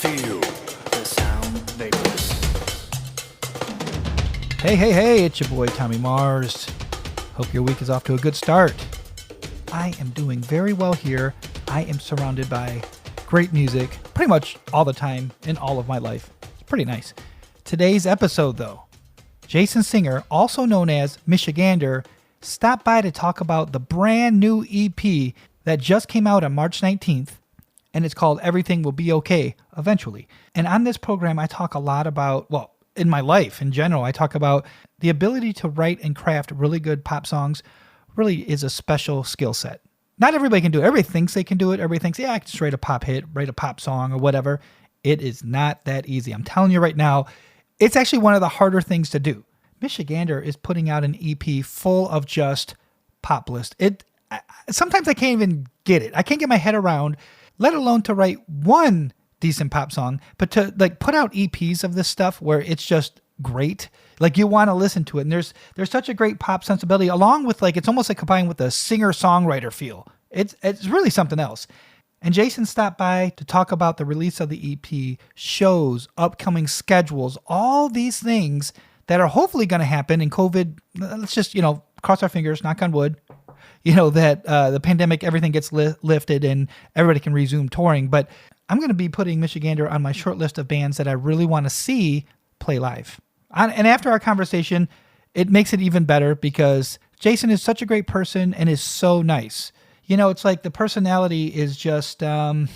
Feel the sound vapors. Hey, it's your boy Tommy Mars. Hope your week is off to a good start. I am doing very well here. I am surrounded by great music pretty much all the time in all of my life. It's pretty nice. Today's episode, though, Jason Singer, also known as Michigander, stopped by to talk about the brand new EP that just came out on March 19th, and it's called Everything Will Be Okay Eventually. And on this program, I talk a lot about, well, in my life in general, I talk about the ability to write and craft really good pop songs really is a special skill set. Not everybody can do it. Everybody thinks they can do it. Everybody thinks, yeah, I can just write a pop hit, write a pop song or whatever. It is not that easy. I'm telling you right now, it's actually one of the harder things to do. Michigander is putting out an EP full of just pop list. Sometimes I can't even get it. I can't get my head around, let alone to write one decent pop song, but to like put out EPs of this stuff where it's just great. Like you want to listen to it. And there's such a great pop sensibility along with like, it's almost like combined with a singer-songwriter feel. It's really something else. And Jason stopped by to talk about the release of the EP, shows, upcoming schedules, all these things that are hopefully going to happen in COVID. Let's just, cross our fingers, knock on wood, that the pandemic, everything gets lifted and everybody can resume touring. But I'm going to be putting Michigander on my short list of bands that I really want to see play live. And after our conversation, it makes it even better because Jason is such a great person and is so nice. It's like the personality is just a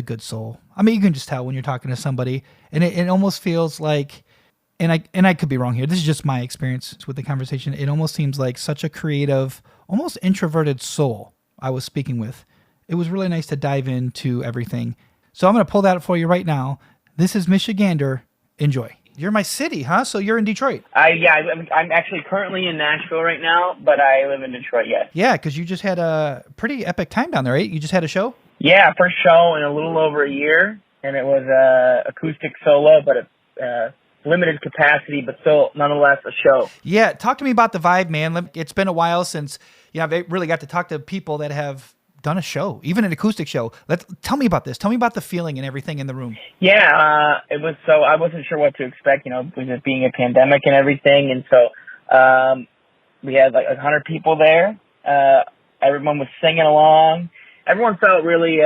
good soul. I mean, you can just tell when you're talking to somebody, and it almost feels like, and I could be wrong here. This is just my experience with the conversation. It almost seems like such a creative, almost introverted soul I was speaking with. It was really nice to dive into everything. So I'm going to pull that for you right now. This is Michigander. Enjoy. You're my city, huh? So you're in Detroit. I'm actually currently in Nashville right now, but I live in Detroit, yes. Yeah, because you just had a pretty epic time down there, right? You just had a show? Yeah, first show in a little over a year, and it was acoustic solo, but limited capacity, but still nonetheless a show. Yeah, talk to me about the vibe, man. It's been a while since I've really got to talk to people that have done a show, even an acoustic show. Tell me about this. Tell me about the feeling and everything in the room. Yeah, it was so I wasn't sure what to expect, with it being a pandemic and everything, and so we had like 100 people there. Everyone was singing along. Everyone felt really.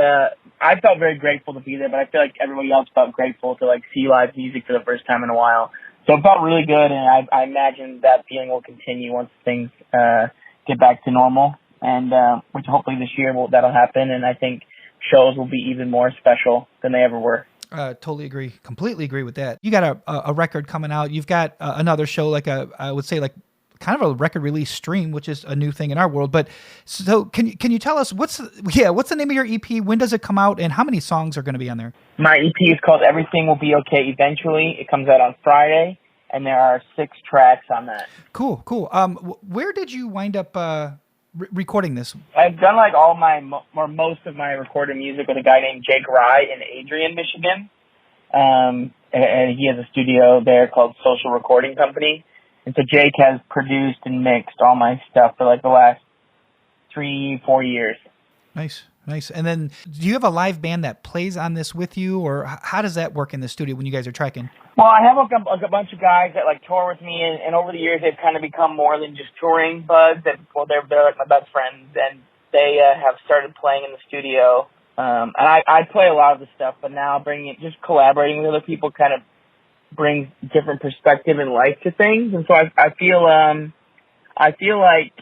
I felt very grateful to be there, but I feel like everybody else felt grateful to like see live music for the first time in a while. So it felt really good, and I imagine that feeling will continue once things get back to normal. And which hopefully this year that'll happen, and I think shows will be even more special than they ever were. Totally agree. Completely agree with that. You got a record coming out. You've got another show, I would say kind of a record release stream, which is a new thing in our world. But so can you tell us what's the name of your EP? When does it come out, and how many songs are going to be on there? My EP is called Everything Will Be Okay Eventually. It comes out on Friday, and there are 6 tracks on that. Cool. Where did you wind up recording this? I've done most of my recorded music with a guy named Jake Rye in Adrian, Michigan. And he has a studio there called Social Recording Company. And so Jake has produced and mixed all my stuff for the last 3-4 years. Nice. And then do you have a live band that plays on this with you, or how does that work in the studio when you guys are tracking? Well, I have a bunch of guys that tour with me, and over the years they've kind of become more than just touring buds. They're like my best friends, and they have started playing in the studio. And I play a lot of the stuff, but now just collaborating with other people kind of brings different perspective and life to things. And so I feel like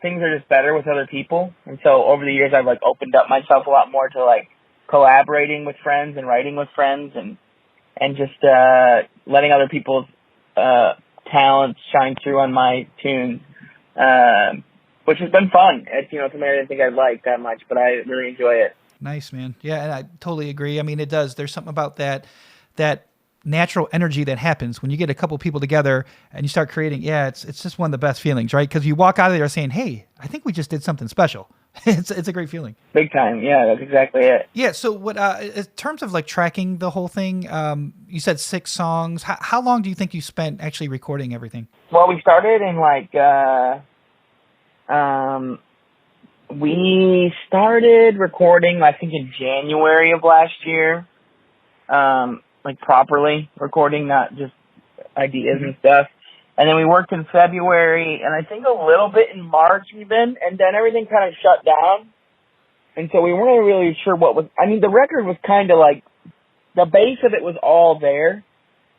things are just better with other people. And so over the years I've opened up myself a lot more to collaborating with friends and writing with friends and just letting other people's talents shine through on my tunes, which has been fun. It's something I didn't think I'd like that much, but I really enjoy it. Nice, man. Yeah, and I totally agree. I mean, it does. There's something about that natural energy that happens when you get a couple people together and you start creating. Yeah, it's just one of the best feelings, right? Because you walk out of there saying, hey, I think we just did something special. It's a great feeling. Big time. Yeah, that's exactly it. Yeah. So what, in terms of tracking the whole thing, you said 6 songs. How long do you think you spent actually recording everything? Well, we started in We started recording, I think, in January of last year. Like properly recording, not just ideas and stuff. And then we worked in February, and I think a little bit in March even, and then everything kind of shut down. And so we weren't really sure what was, I mean, the record was kind of like, the base of it was all there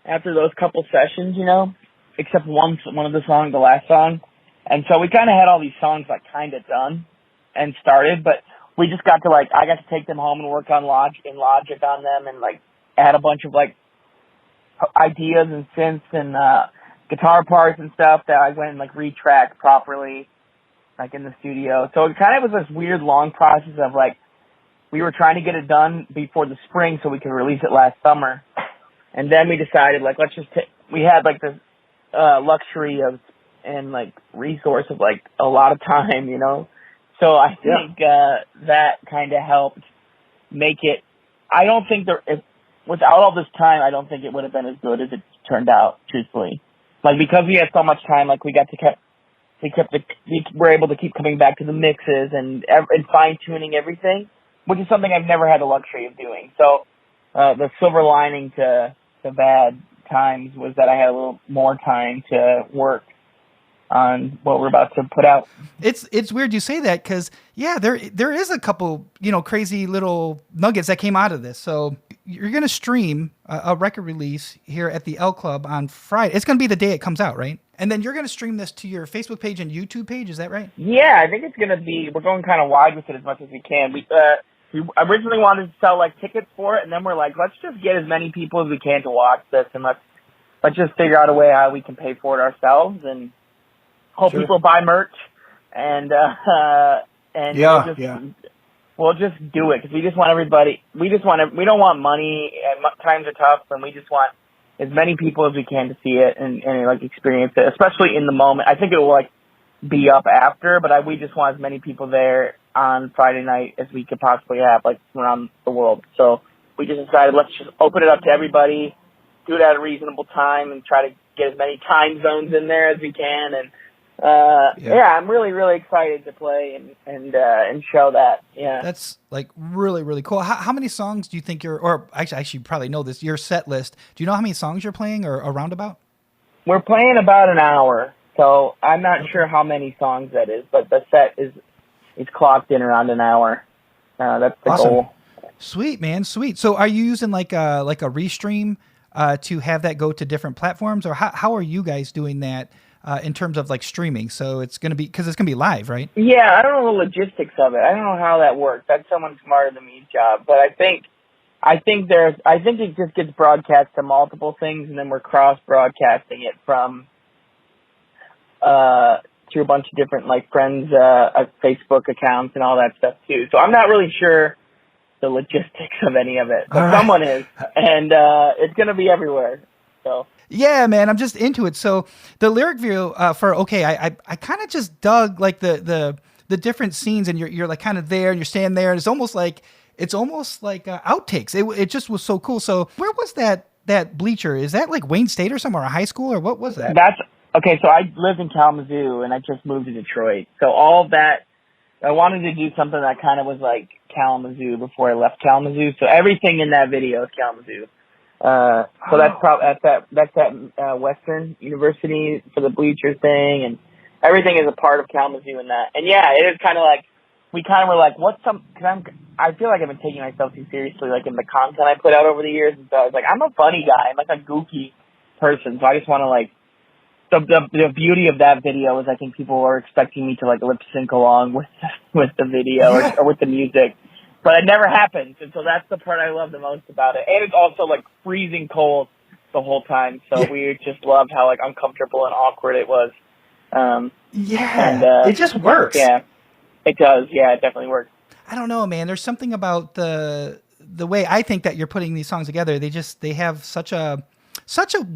after those couple sessions, you know, except one of the songs, the last song. And so we kind of had all these songs like kind of done and started, but we just got to like, I got to take them home and work on Logic on them and like add a bunch of like ideas and synths and guitar parts and stuff that I went and like retracked properly, like in the studio. So it kind of was this weird long process of like, we were trying to get it done before the spring so we could release it last summer. And then we decided like, let's just we had like this luxury of and like resource of like a lot of time, you know? So I think that kind of helped make it, I don't think without all this time, I don't think it would have been as good as it turned out, truthfully. Like, because we had so much time, like, we were able to keep coming back to the mixes and fine-tuning everything, which is something I've never had the luxury of doing. So, the silver lining to the bad times was that I had a little more time to work on what we're about to put out. It's weird you say that because there is a couple crazy little nuggets that came out of this. So you're gonna stream a record release here at the L Club on Friday. It's gonna be the day it comes out, right? And then you're gonna stream this to your Facebook page and YouTube page. Is that right? Yeah, I think it's gonna be. We're going kind of wide with it as much as we can. We originally wanted to sell like tickets for it, and then we're like, let's just get as many people as we can to watch this, and let's just figure out a way how we can pay for it ourselves and hope people buy merch, and we'll just do it because we just want everybody. We don't want money, and times are tough, and we just want as many people as we can to see it and like experience it, especially in the moment. I think it will like be up after, but we just want as many people there on Friday night as we could possibly have, like around the world. So we just decided let's just open it up to everybody, do it at a reasonable time, and try to get as many time zones in there as we can. And I'm really, really excited to play and show that. Yeah, that's like really, really cool. How many songs do you think or actually you probably know this, your set list? Do you know how many songs you're playing or around about? We're playing about an hour, so I'm not sure how many songs that is, but the set is clocked in around an hour. That's the goal. Sweet, man, sweet. So are you using like a restream to have that go to different platforms, or how are you guys doing that? In terms of like streaming, so it's going to be, because it's going to be live, right? Yeah, I don't know the logistics of it. I don't know how that works. That's someone smarter than me's job. But I think it just gets broadcast to multiple things, and then we're cross broadcasting it from to a bunch of different like friends' Facebook accounts and all that stuff too. So I'm not really sure the logistics of any of it, but someone is, and it's going to be everywhere. So. Yeah, man, I'm just into it. So the lyric video for OK, I kind of just dug like the different scenes, and you're like kind of there, and you're standing there, and it's almost like outtakes. It just was so cool. So where was that bleacher? Is that like Wayne State or somewhere, a high school, or what was that? That's okay. So I lived in Kalamazoo, and I just moved to Detroit. So all of that, I wanted to do something that kind of was like Kalamazoo before I left Kalamazoo. So everything in that video is Kalamazoo. So that's at Western University for the bleacher thing, and everything is a part of Kalamazoo in that. And yeah, it is kind of like, we kind of were like, I feel like I've been taking myself too seriously, like in the content I put out over the years, and so I was like, I'm a funny guy, I'm like a goofy person, so I just want to like, the beauty of that video is I think people are expecting me to like lip sync along with the video or with the music. But it never happens, and so that's the part I love the most about it. And it's also like freezing cold the whole time, so we just loved how like uncomfortable and awkward it was. It just works. Yeah, it does. Yeah, it definitely works. I don't know, man. There's something about the way I think that you're putting these songs together. They have such a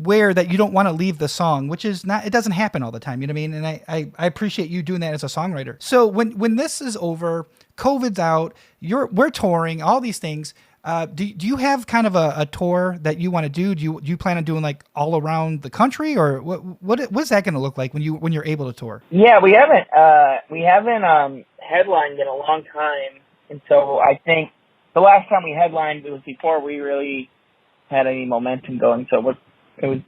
where that you don't want to leave the song, which is not, it doesn't happen all the time. You know what I mean? And I appreciate you doing that as a songwriter. So when this is over, COVID's out, we're touring, all these things. Do you have kind of a tour that you want to do? Do you plan on doing like all around the country, or what's that going to look like when you're able to tour? Yeah, we haven't headlined in a long time, and so I think the last time we headlined, it was before we really had any momentum going. So it was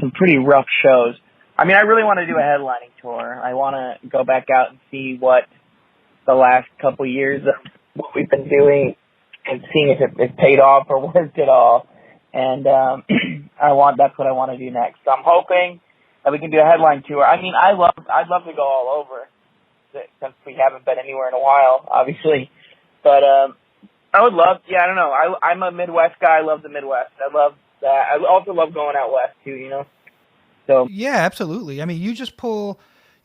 some pretty rough shows. I mean, I really want to do a headlining tour. I want to go back out and see what the last couple years of what we've been doing and seeing if it paid off or worked at all. And that's what I want to do next. So I'm hoping that we can do a headline tour. I mean, I'd love to go all over since we haven't been anywhere in a while, obviously. But I would love. Yeah, I don't know. I'm a Midwest guy. I love the Midwest. I love that. I also love going out west too. You know. So yeah, absolutely. I mean, you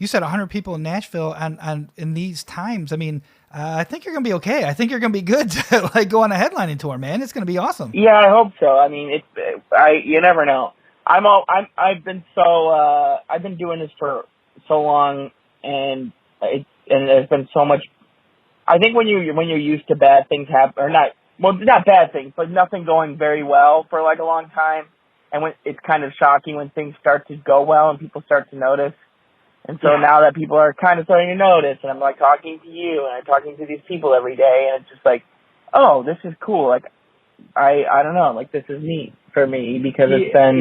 said 100 people in Nashville and in these times. I mean, I think you're going to be okay. I think you're going to be good to like go on a headlining tour, man. It's going to be awesome. Yeah, I hope so. I mean, you never know. I've been doing this for so long, and there's been so much. I think when you're used to bad things happen, or not bad things, but nothing going very well for like a long time, and when it's kind of shocking when things start to go well and people start to notice. And so now that people are kind of starting to notice, and I'm like talking to you, and I'm talking to these people every day, and it's just like, oh, this is cool. Like, I don't know, like this is neat for me because it's been,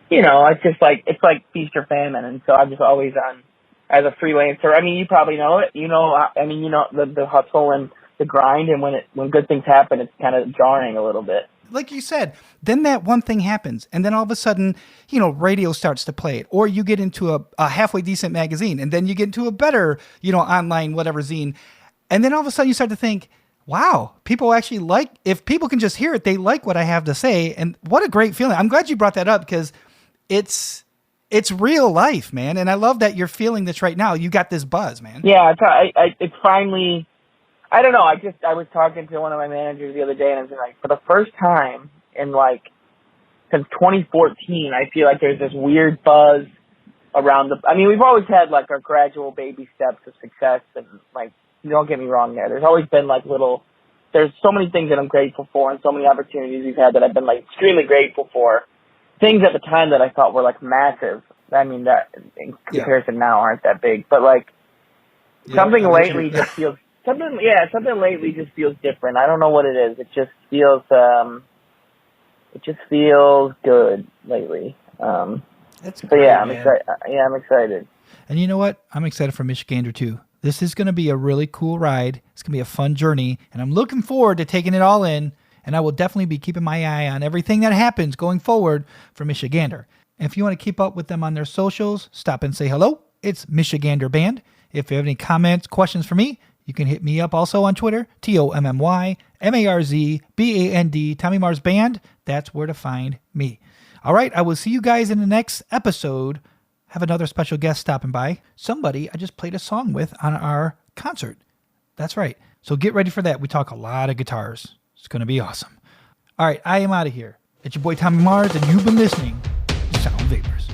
you know, it's like feast or famine, and so I'm just always on as a freelancer. I mean, you probably know it. You know, I mean, you know the hustle and the grind, and when good things happen, it's kind of jarring a little bit. Like you said, then that one thing happens, and then all of a sudden, you know, radio starts to play it, or you get into a halfway decent magazine, and then you get into a better, you know, online whatever zine, and then all of a sudden you start to think, wow, people actually like, if people can just hear it, they like what I have to say, and what a great feeling. I'm glad you brought that up because it's real life, man, and I love that you're feeling this right now. You got this buzz, man. Yeah, it's finally. I don't know. I was talking to one of my managers the other day, and I was like, for the first time in like since 2014, I feel like there's this weird buzz around I mean, we've always had like our gradual baby steps of success, and like, don't get me wrong, there's always been like there's so many things that I'm grateful for, and so many opportunities we've had that I've been like extremely grateful for. Things at the time that I thought were like massive. I mean, that in comparison now aren't that big, but like something lately just feels. Something lately just feels different. I don't know what it is. It just feels good lately. That's so great, yeah, I'm man. excited. Yeah, I'm excited. And you know what? I'm excited for Michigander too. This is going to be a really cool ride. It's going to be a fun journey, and I'm looking forward to taking it all in. And I will definitely be keeping my eye on everything that happens going forward for Michigander. And if you want to keep up with them on their socials, stop and say hello. It's Michigander Band. If you have any comments, questions for me, you can hit me up also on Twitter, TOMMYMARZBAND, Tommy Mars Band. That's where to find me. All right, I will see you guys in the next episode. Have another special guest stopping by. Somebody I just played a song with on our concert. That's right. So get ready for that. We talk a lot of guitars. It's going to be awesome. All right, I am out of here. It's your boy Tommy Mars, and you've been listening to Sound Vapors.